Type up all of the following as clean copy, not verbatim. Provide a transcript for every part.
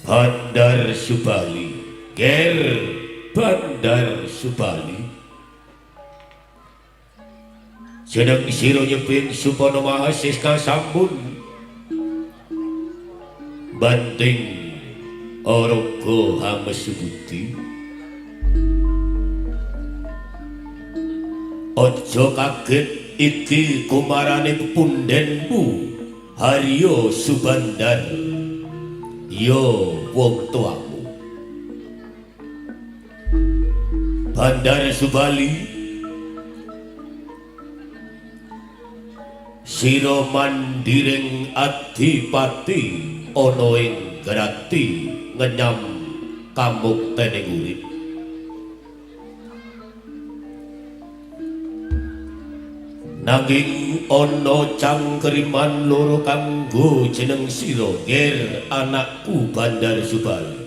Bandar Subali, Ger Bandar Subali. Jeneng sira nyepin supana mahasis kasambun. Banting araga hamesubuti. Aja kaget iki kumarane pepundhenmu Haryo Subandar. Yo wong tuamu Bandar Subali sira mandiring adipati ana ing grati ngenyam kamuktening urip. Nanging ana cangkriman loro kanggo jeneng sira, Ger anakku Bandar Subali.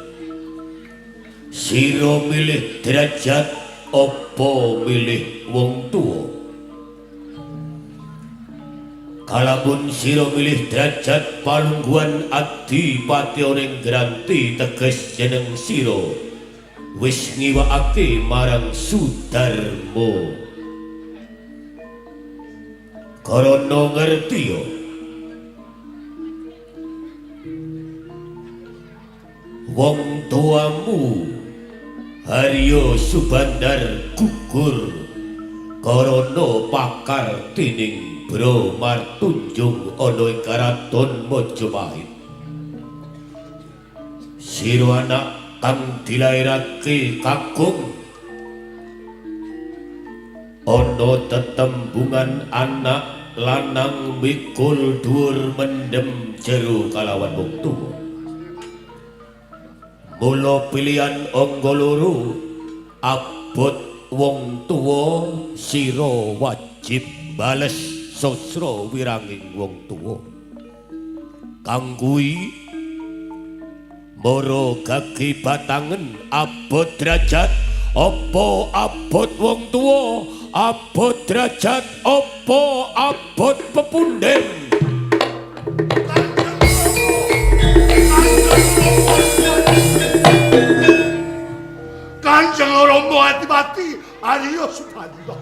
Sira milih derajat apa milih wong tuwa? Kalamun sira milih derajat palungguhan adipati ning granti, teges jeneng sira wis ngiwakake marang Sudarma. Karana ngerti yo wong tuamu Haryo Subandar gugur karana pakartining Bramartunjung ana ing Karaton Majapahit. Sira anak kang dilairake kakung ana tetembungan anak lanang mikul dhuwur mendem jero kalawan wong tuwa. Mula pilihan angga loro, abot wong tuwa sira wajib bales sasra wiranging wong tuwa. Kangguhi mara gagi batangen abot derajat apa abot wong tuwa, abot derajat apa abot pepunden. Kanjeng Rama Adipati Haryo Subandar.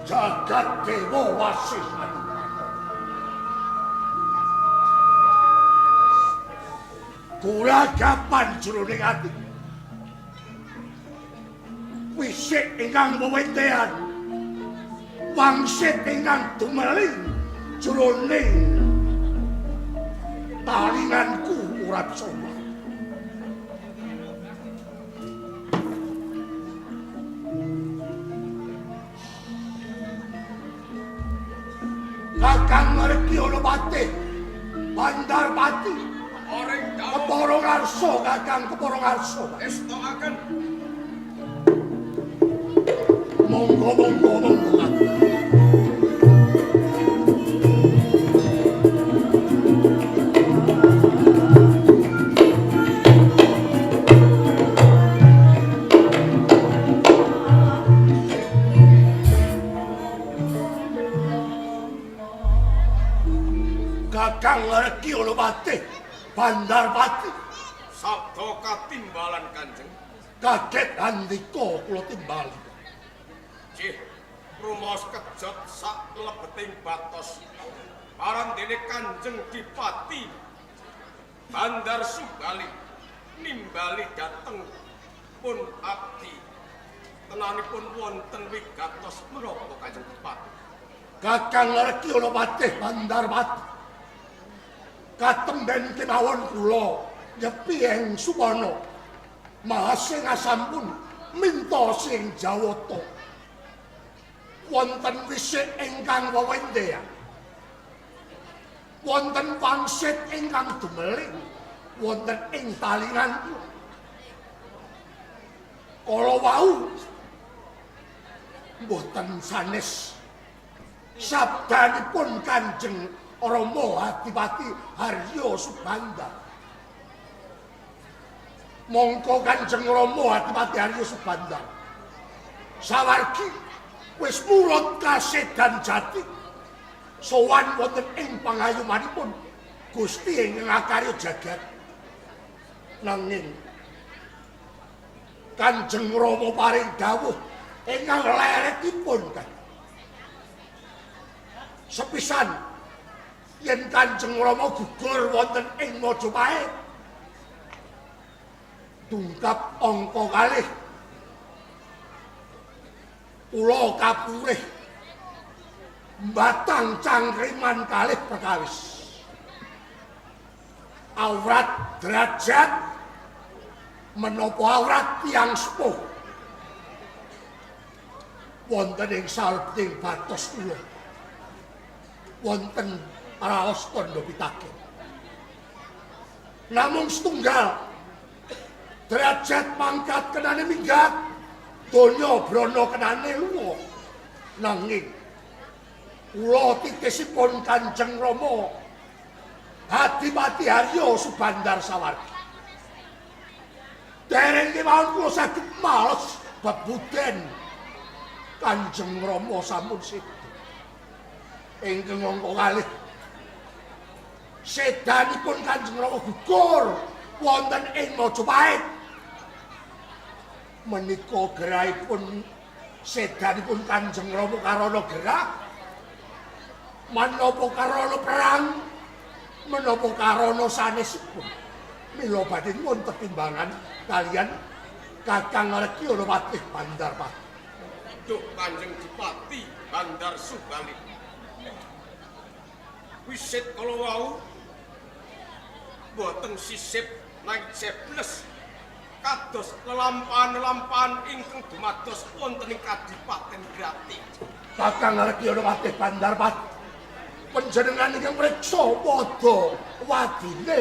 Jagat Dewa Wasisan. Kuragapan jroning ati. Wisik ingkang wewentehan. Wangsit ingkang dumeling jroning talinganku ora bisa. Kakang ngerti ana pati. Bandar pati. Oreng dawuh Kepara ngarsa Kakang kepara ngarsa. estokaken Monggo. Kakang ngerti ana pati. Bandar pati. sabda katimbalan Kanjeng. Kaget andika kula timbali. Cih, rumaos kejot sak lebeting batos. Parandene Kanjeng Dipati Bandar Subali nimbali dateng pun abdi. Tenanipun wonten wigatos menapa Kanjeng Dipati? Kakang ngerti ana pati Bandar pati. Katemben kemawon kula nyepi ing Suwana. Mahasing asampun minta sing jawata. Wonten wisik ingkang wewendehan. Wonten wangsit ingkang dumeling wonten ing talingan. Kala wau mboten sanes sabdanipun Kanjeng Rama Adipati Harya Subanda. Mongko Kanjeng Rama Adipati Harya Subanda sawargi wis murut kasedan jati sowan wonten ing pangayumanipun Gusti ingkang akarya jagat. Nanging Kanjeng Rama paring dawuh ingkang leretipun kan. Sepisan yen Kanjeng Rama gugur wonten ing Majapahit tungkap angka kalih kula kapurih batang cangkriman kalih perkawis awrat derajat menapa awrat tiyang sepuh wonten ing salebeting batos kula wonten raos tandha pitaken. Namung setunggal derajat pangkat kenane minggat, donya brana kenane lunga. Nanging kula titisipun Kanjeng Rama Adipati Harya Subandar sawargi. Dereng kemawon kula saged maos bebuden Kanjeng Rama sampun sida. Ingkang angka kalih sedanipun Kanjeng Rama gugur wonten ing Majapahit. Menika gerahipun sedanipun Kanjeng Rama karana gerah menapa karana perang menapa karana sanesipun. Mila badhe nyuwun tetimbangan kalian Kakang Rekya Patih Bandar Pati. Duh Kanjeng Dipati Bandar Subali. Wisit kala wau boten sisip nang jebles kados lelampahan-lelampahan ingkang dumados wonten ing Kadipaten Grati. Kakang Rekya Patih Bandar Pati panjenengan ingkang mreksa padha wadine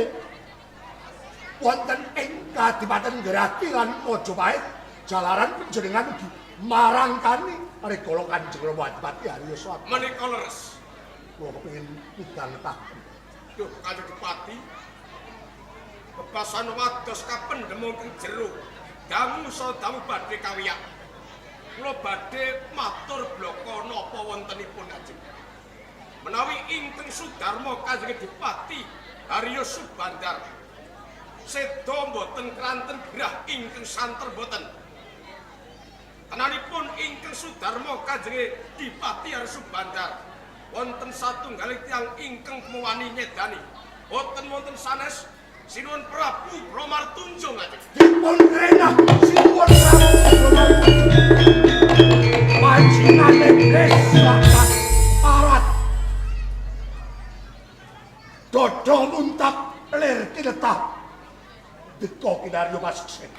wonten ing Kadipaten Grati lan Majapahit jalaran panjenengan ugi marangkani rikala Kanjeng Rama Adipati Harya Subanda. Menika leres. Kula kepengin midhang tak. Duh Kanjeng Dipati bebasan wados kapendhem ing jero damu so damu badhe kawiyak. Kula badhe matur bloko napa wontenipun Kanjeng. Menawi ingkang Sudarma Kanjeng Dipati Harya Subandar seda mboten kranten grah ingkang santer boten. Tenanipun ingkang Sudarma Kanjeng Dipati Harya Subandar wonten satunggaling tiyang ingkang mewani nyedani boten wonten sanes sinuwun Prabu Bramartunjung Kanjeng. Dipun renah sinuwun Prabu panjenengane desa arat dodo muntap lir kinetah deka kinarya pasiksen.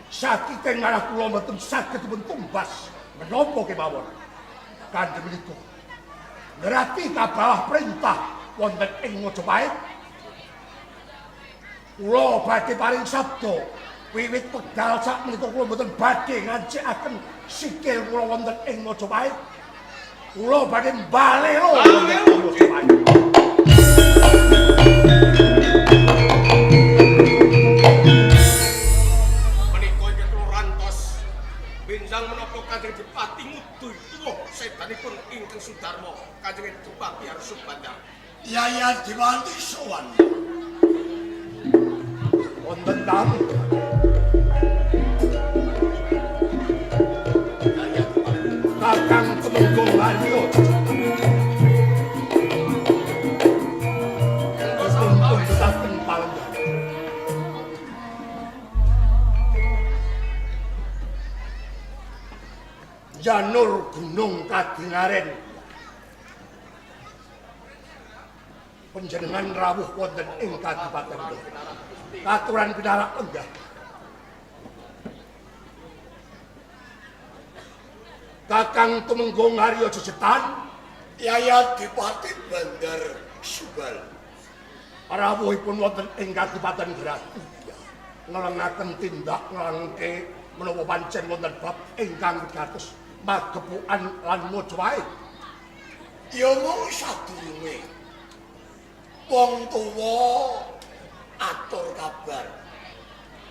Sakite ngarah kula mboten saged dipun tumbas menapa kemawon. Kanjeng menika Berarti kabalah perintah wonten ing Majapahit. Kula badhe paring sabda wiwit wekdal sak menika kula mboten badhe ngancikaken sikil kula wonten ing Majapahit. Kula badhe mbalelo wonten ing Majapahit. Menika ingkang kula rantos benjang menapa Kanjeng Dipati nguduh tuwuh sedanipun ingkang Sudarma Kanjeng Dipati Arsup Bandar. Yaya Dipati sowan. Wonten tamu. Kakang Temenggung Haryo. Sampun dateng Palembang. Janur Gunung Kadingaren. Panjenengan rawuh wonten ing Kadipaten Katuran Pinarak Lenggah. Kakang Tumenggung Haryo Jejetan, Yaya Dipati Bandar Subal. rawuhipun wonten ing Kadipaten Grati. Ngelengaken tindak ngelengke menawa pancen wonten bab ingkang wigatos magepukan lan Majapahit. Ya mung sadurunge wong tuwa atur kabar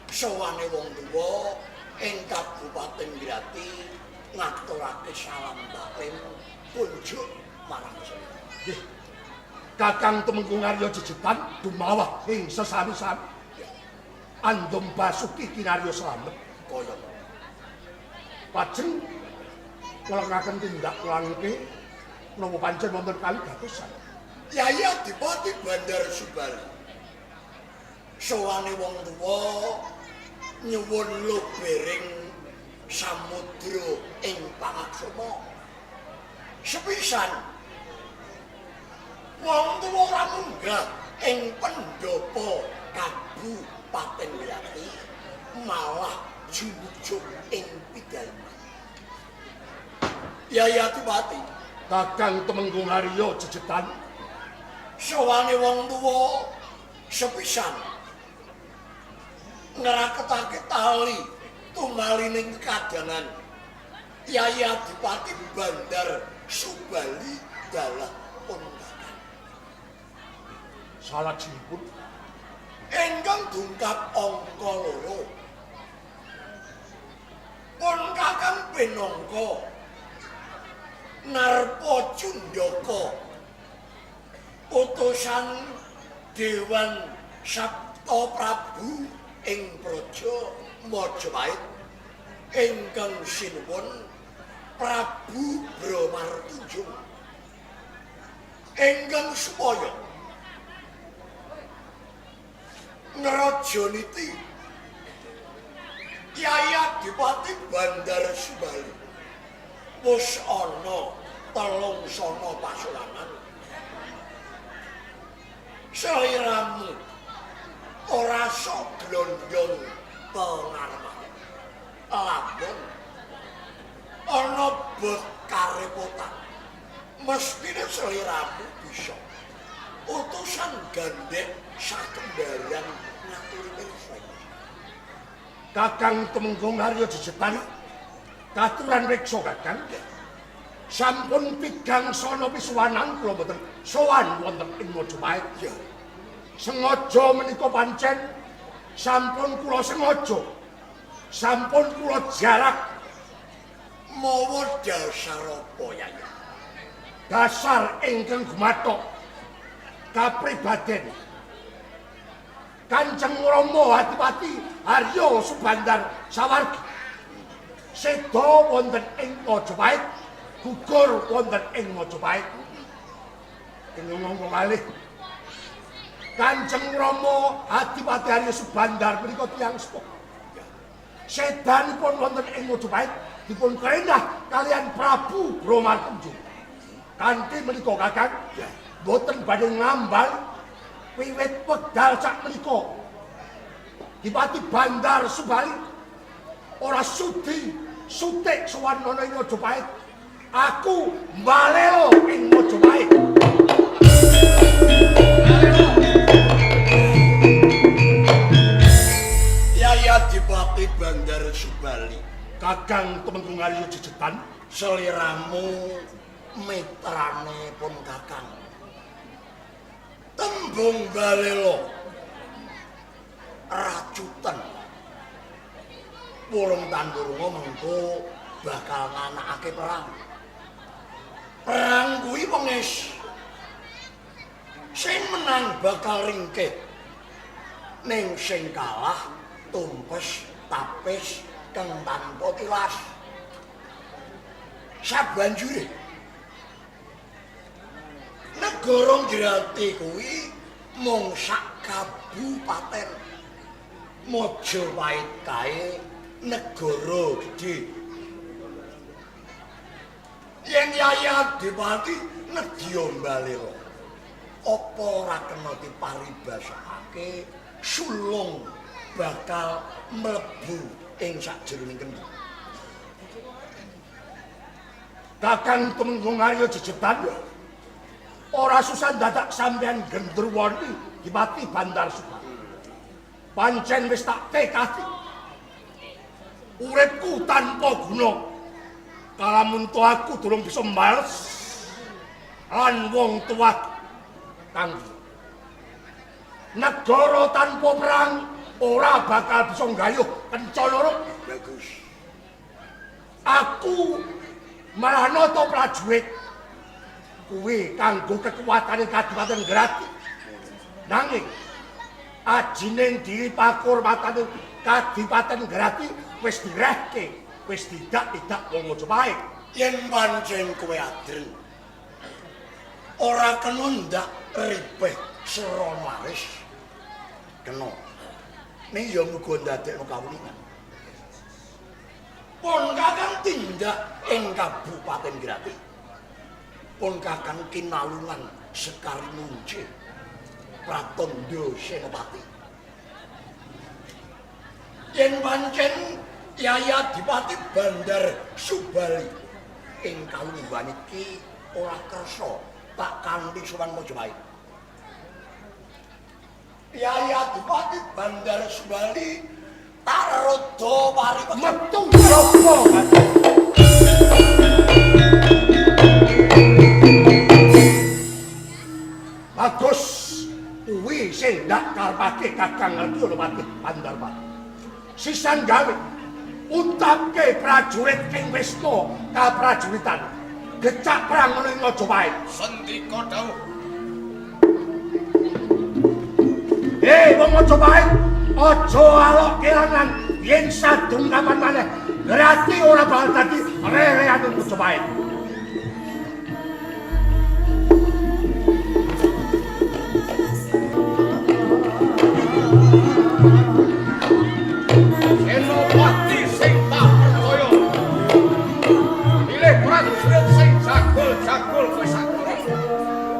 sowane wong tuwa ing Kabupaten Grati ngaturake salam batin kunjuk marang saya. Nggih. Kakang Temenggung Haryo Jejetan dumawah ing sesami-sami. Andom Basuki Kinaryo Slamet Kaya lajeng ngelengaken tindak ngelengke menawa pancen wonten kawigatosan. Yaya Dipati Bandar Subal. Sowane wong tuwa nyuwun lobering samudra ing pangaksama. Sepisan wong tuwa ora munggah ing pendopo Kabupaten Grati malah jujug ing pidalem. Yaya Dipati, Kakang Temenggung Haryo Jejetan sawane wong tuwa sepisan ngraketake tali tumalining kadangan Yaya Dipati Bandar Subali dalah undangan salajengipun ingkang dungkap angka 2 pun kakang pinangka Narpa Cundaka utusan Dewan Sabta Prabu ing Praja Majapahit ingkang sinuwun Prabu Bramartunjung ingkang supaya ngrajaniti Yaya Dipati Bandar Subali wis ana 3 sanga pasulanan. Seliramu ora sok glondong pengarman. Lamun ana bot karepotan, mestine seliramu bisa utusan gandhek sakembaran ngaturi pirsa. Kakang Temenggung Haryo Jejetan katuran reksa kakang sampun pigang sono pisuwanan kula boten sowan wonten ing Majapahit. Ya, Sengaja menika pancen sampun kula sengaja sampun kula jarak mawa dasar apa Yaya? dasar ingkang gumathok kapribaden Kanjeng Rama Adipati Haryo Subandar Sawargi seda wonten ing Majapahit gugur wonten ing Majapahit. Ngomong malih Kanjeng Rama Adipati Haryo Subandar menika tiyang sepuh. Sedanipun wonten ing Majapahit dipun kerendah kalian Prabu Bramartunjung. Kanthi menika kakang boten badhe ngambal wiwit wekdal sak menika Dipati Bandar Subali ora sudi sutik sowan ana ing Majapahit Aku mbalelo ing Majapahit. Yaya Adipati Bandar Subali. Kakang Temenggung Arya jejetan Seliramu mitrane pun kakang. Tembung balelo racutan. Wulung Tandurunga mengko bakal nganakake perang. Perang kuwi wengis. Sing menang bakal ringkih. Ning sing kalah tumpes tapis kang tanpa tilas. Sabanjure negara Grati kuwi mung sak kabupaten. Majapahit kae negara gedhe. Yen Yaya Adipati nedya mbalelo, apa ora kena diparibasakake sulung bakal mlebu ing sajroning kendhi. Kakang Temenggung Arya jejetan ora susah dadak sampean gendruwoni Adipati Bandar Subali. Pancen wis tak tekadi uripku tanpa guna kalamun to aku durung bisa mbales lan wong tuwa kang negara tanpa perang ora bakal bisa nggayuh kencana loro. Bagus. Aku maranoto prajurit kuwi kanggo kekuatane Kadipaten Grati. Nanging ajining diri pakurmatane Kadipaten Grati wis direhke, wis tidak wong Majapahit. Yen pancen kowe adil ora kena ndak ripeh serono aris. Kena. Ning ya muga ndadekno kawulingan. Pun kakang tindak ing Kabupaten Grati. Pun kakang kinalungan Sekar Nunci Pratandha Senopati. Yen pancen Yaya Adipati Bandar Subali ing kalungguhan iki ora kersa tak kanthi sowan Majapahit. Yaya Adipati Bandar Subali tak rada paripun Metu sapa? Bagus kuwi sing ndak karepake Kakang Adipati Bandar Subali. Sisan gawe untapke prajurit ing Wisma kaprajuritan. Gecak perang ning Majapahit. Sendika dawuh. Wong Majapahit, aja alok kelangan yen sadung kapan maneh. Grati ora bakal dadi rereane Majapahit. Senopati sing tak percaya. Pilih prajurit sing jagol-jagol wis sakure.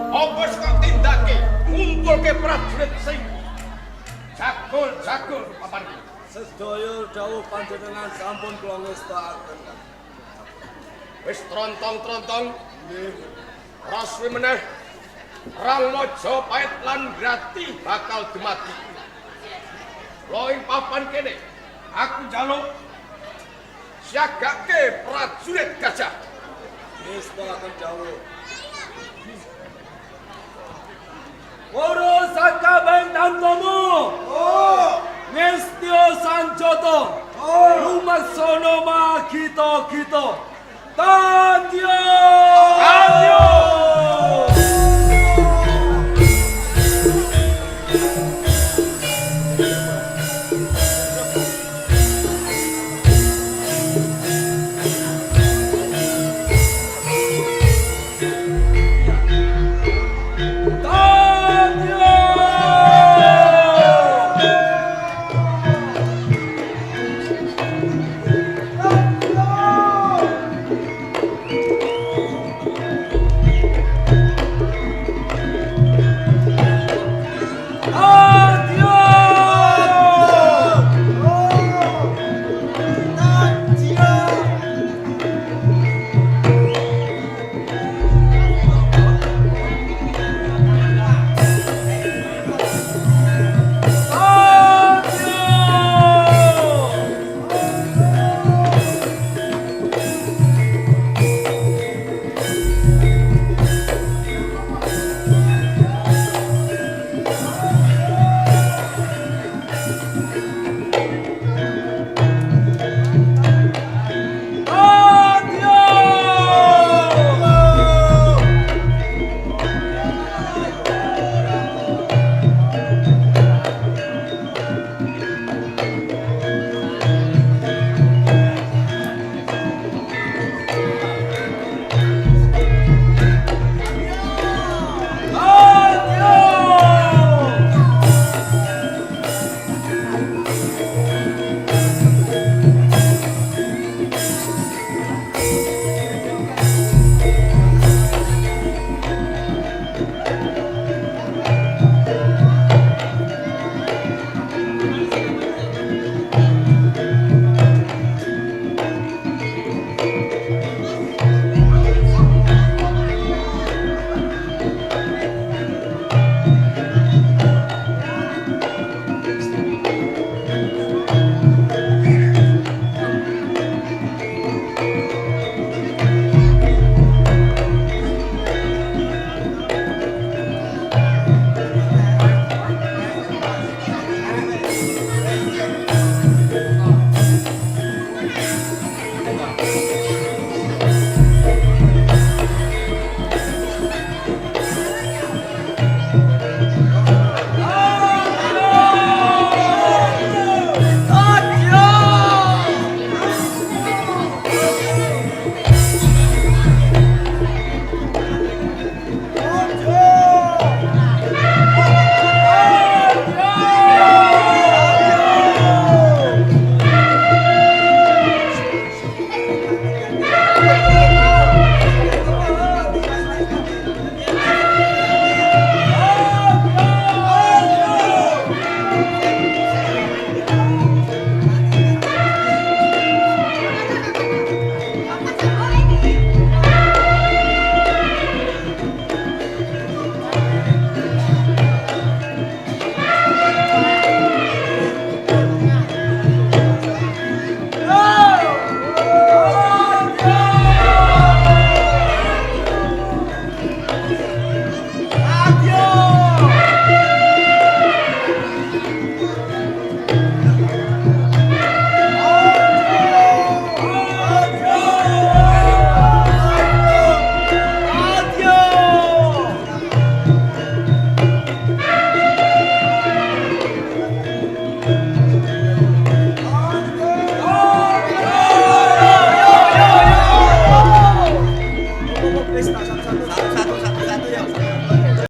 Apa kok tindake ngumpulke prajurit sing jagol-jagol papan iki. Sedaya dawuh panjenengan sampun kula ngestakaken. Wis trontong-trontong ora suwe meneh Perang Majapahit lan Grati bakal dumadi. Lo ing papan kene aku njaluk siagake prajurit gajah. Ngestakaken dawuh. Ora sakabeng tantomu. Ngestio sanjoto. Lumaksono ma kita. Tandyo! Tandyo!